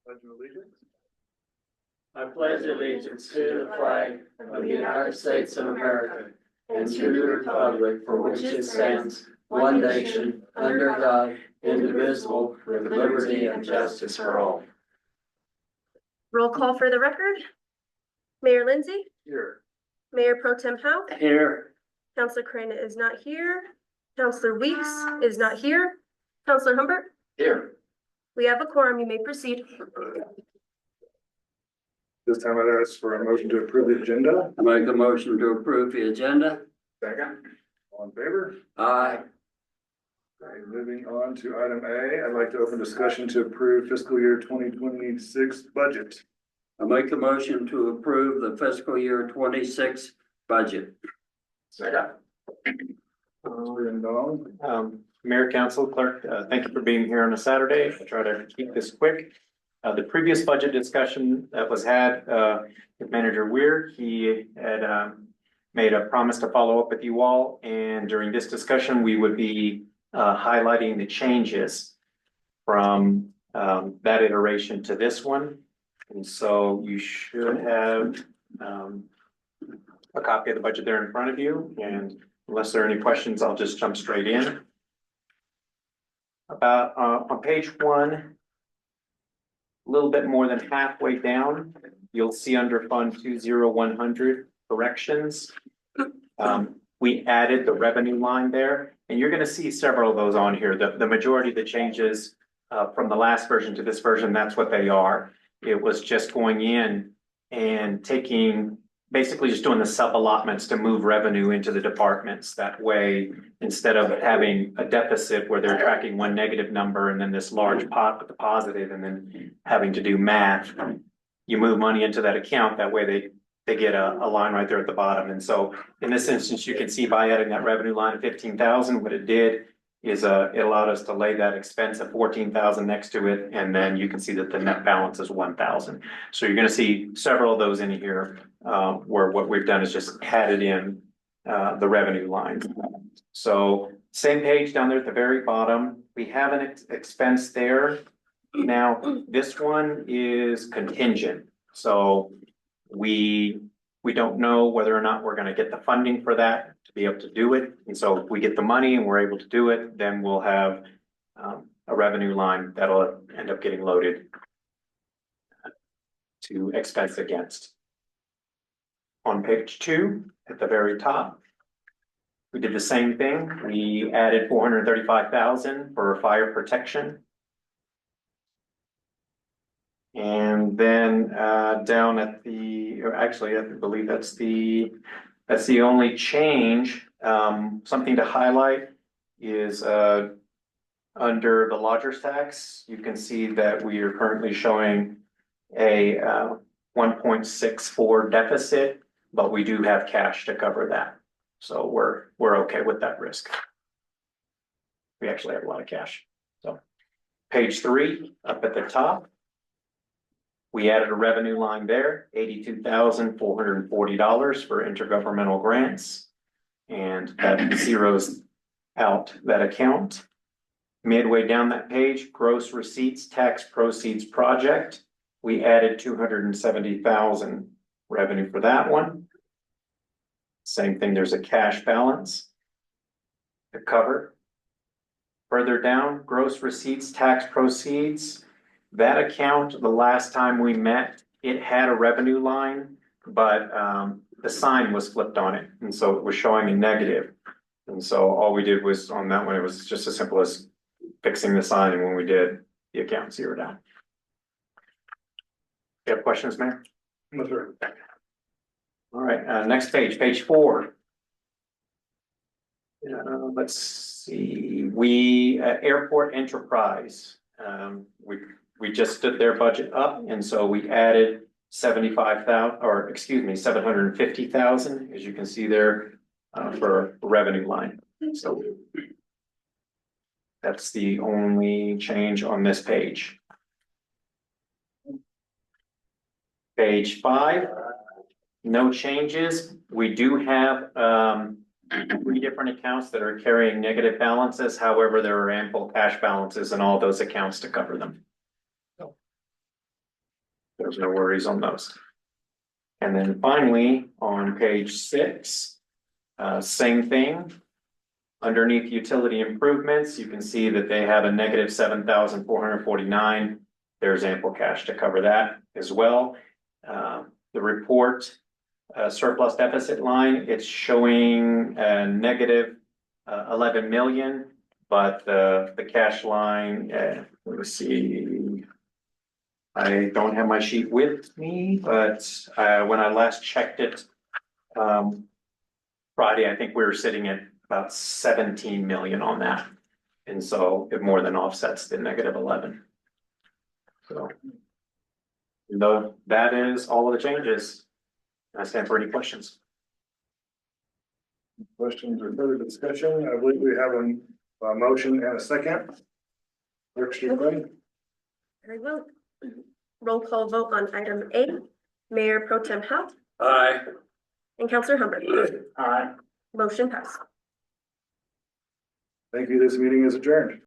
Pledge of allegiance. I pledge allegiance to the flag of the United States of America and to the republic for which it stands, one nation, under God, indivisible, with liberty and justice for all. Roll call for the record. Mayor Lindsay, Here. Mayor Pro Tem Howe, Here. Councilor Crane is not here, Councilor Weeks is not here, Councilor Humbert, Here. we have a quorum, you may proceed. This time I'd ask for a motion to approve the agenda. I make a motion to approve the agenda. Second. All in favor? Aye. Okay, moving on to item A, I'd like to open discussion to approve fiscal year 2026 budget. I make a motion to approve the fiscal year 26 budget. Second. And Donald. Mayor, Council, Clerk, thank you for being here on a Saturday. I'll try to keep this quick. The previous budget discussion that was had with Manager Weir, he had made a promise to follow up with you all. And during this discussion, we would be highlighting the changes from that iteration to this one. And so you should have a copy of the budget there in front of you. And unless there are any questions, I'll just jump straight in. About on page 1, a little bit more than halfway down, you'll see under Fund 20100 corrections. We added the revenue line there, and you're going to see several of those on here. The majority of the changes from the last version to this version, that's what they are. It was just going in and taking, basically just doing the sub allotments to move revenue into the departments. That way, instead of having a deficit where they're tracking one negative number and then this large pot with the positive and then having to do math, you move money into that account. That way they get a line right there at the bottom. And so in this instance, you can see by adding that revenue line of 15,000, what it did is it allowed us to lay that expense of 14,000 next to it. And then you can see that the net balance is 1,000. So you're going to see several of those in here where what we've done is just added in the revenue lines. So same page down there at the very bottom, we have an expense there. Now, this one is contingent. So we don't know whether or not we're going to get the funding for that to be able to do it. And so if we get the money and we're able to do it, then we'll have a revenue line that'll end up getting loaded to expense against. On page 2, at the very top, we did the same thing. We added 435,000 for fire protection. And then down at the, actually, I believe that's the only change. Something to highlight is under the lodger's tax, you can see that we are currently showing a 1.64 deficit, but we do have cash to cover that. So we're okay with that risk. We actually have a lot of cash. So page 3 up at the top. We added a revenue line there, $82,440 for intergovernmental grants. And that zeroes out that account. Midway down that page, gross receipts, tax proceeds project. We added 270,000 revenue for that one. Same thing, there's a cash balance to cover. Further down, gross receipts, tax proceeds. That account, the last time we met, it had a revenue line, but the sign was flipped on it. And so it was showing a negative. And so all we did was on that one, it was just as simple as fixing the sign. And when we did, the account zeroed out. You have questions, Mayor? No, sir. All right, next page, page 4. Let's see, airport enterprise. We just stood their budget up, and so we added 750,000, as you can see there, for revenue line. So that's the only change on this page. Page 5, no changes. We do have 3 different accounts that are carrying negative balances. However, there are ample cash balances in all those accounts to cover them. there's no worries on those. And then finally, on page 6, same thing. Underneath utility improvements, you can see that they have a negative 7,449. There's ample cash to cover that as well. The report surplus deficit line, it's showing a negative 11 million, but the cash line, let me see. I don't have my sheet with me, but when I last checked it Friday, I think we were sitting at about 17 million on that. And so it more than offsets the negative 11. So that is all of the changes. I stand for any questions. Questions or further discussion? I believe we have a motion and a second. Clerk Strickland? Very well. Roll call vote on item A. Mayor Pro Tem Hal Aye. and Counselor Hubbard. Aye. Motion passed. Thank you. This meeting is adjourned.